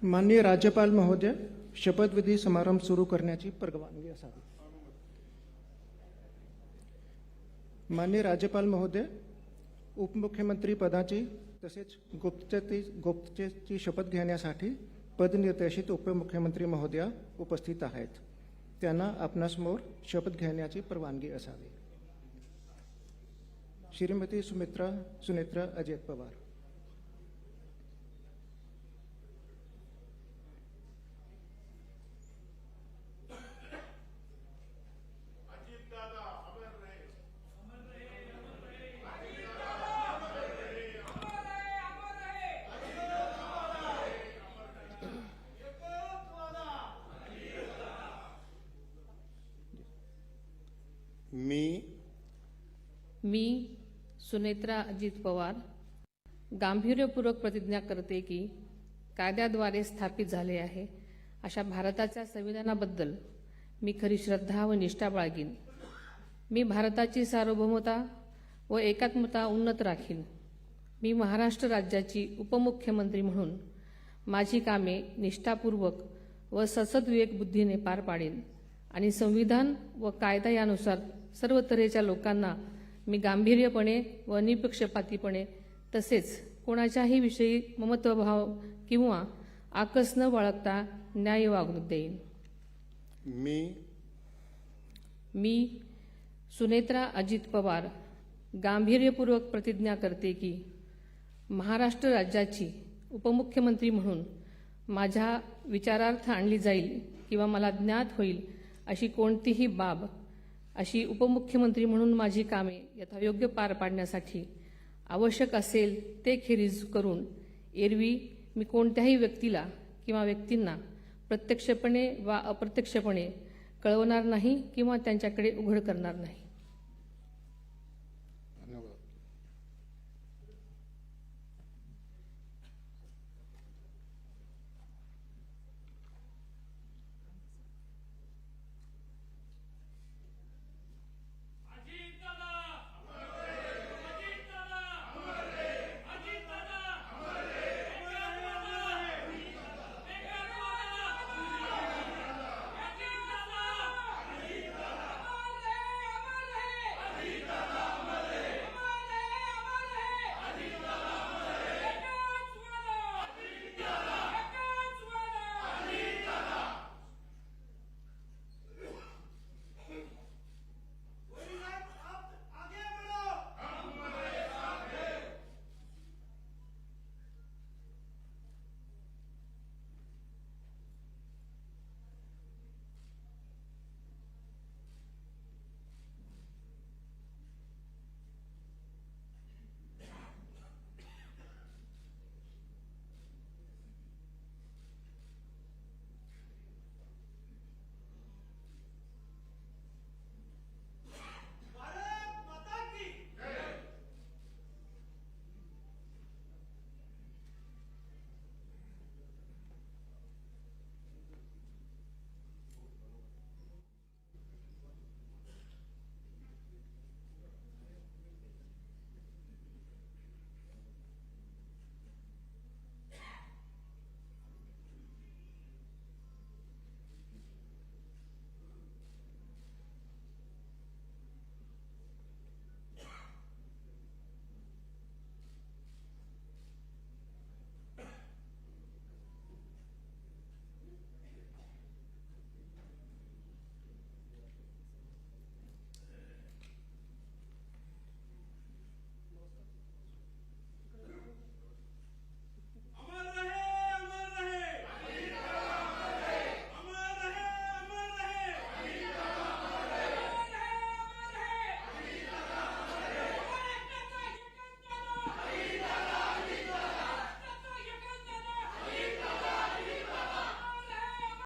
माननीय राज्यपाल महोदय, शपथविधी समारंभ सुरू करण्याची परवानगी असावी. माननीय राज्यपाल महोदय, उपमुख्यमंत्री पदाची तसेच गुप्ततेची शपथ घेण्यासाठी पदनिर्देशित उपमुख्यमंत्री महोदया उपस्थित आहेत. त्यांना आपणासमोर शपथ घेण्याची परवानगी असावी. श्रीमती सुनेत्रा अजित पवार. मी सुनेत्रा अजित पवार गांभीर्यपूर्वक प्रतिज्ञा करते की कायद्याद्वारे स्थापित झाले आहे अशा भारताच्या संविधानाबद्दल मी खरी श्रद्धा व निष्ठा बाळगीन. मी भारताची सार्वभौमता व एकात्मता उन्नत राखीन. मी महाराष्ट्र राज्याची उपमुख्यमंत्री म्हणून माझी कामे निष्ठापूर्वक व सद्विवेक बुद्धीने पार पाडेन आणि संविधान व कायदा यानुसार सर्व तऱ्हेच्या लोकांना मी गांभीर्यपणे व निपक्षपातीपणे तसेच कोणाच्याही विषयी ममत्वभाव किंवा आकस न बाळगता न्याय वागणूक देईन. मी सुनेत्रा अजित पवार गांभीर्यपूर्वक प्रतिज्ञा करते की महाराष्ट्र राज्याची उपमुख्यमंत्री म्हणून माझ्या विचारार्थ आणली जाईल किंवा मला ज्ञात होईल अशी कोणतीही बाब अशी उपमुख्यमंत्री म्हणून माझी कामे यथायोग्य पार पाडण्यासाठी आवश्यक असेल ते खेरीज करून एरवी मी कोणत्याही व्यक्तीला किंवा व्यक्तींना प्रत्यक्षपणे वा अप्रत्यक्षपणे कळवणार नाही किंवा त्यांच्याकडे उघड करणार नाही.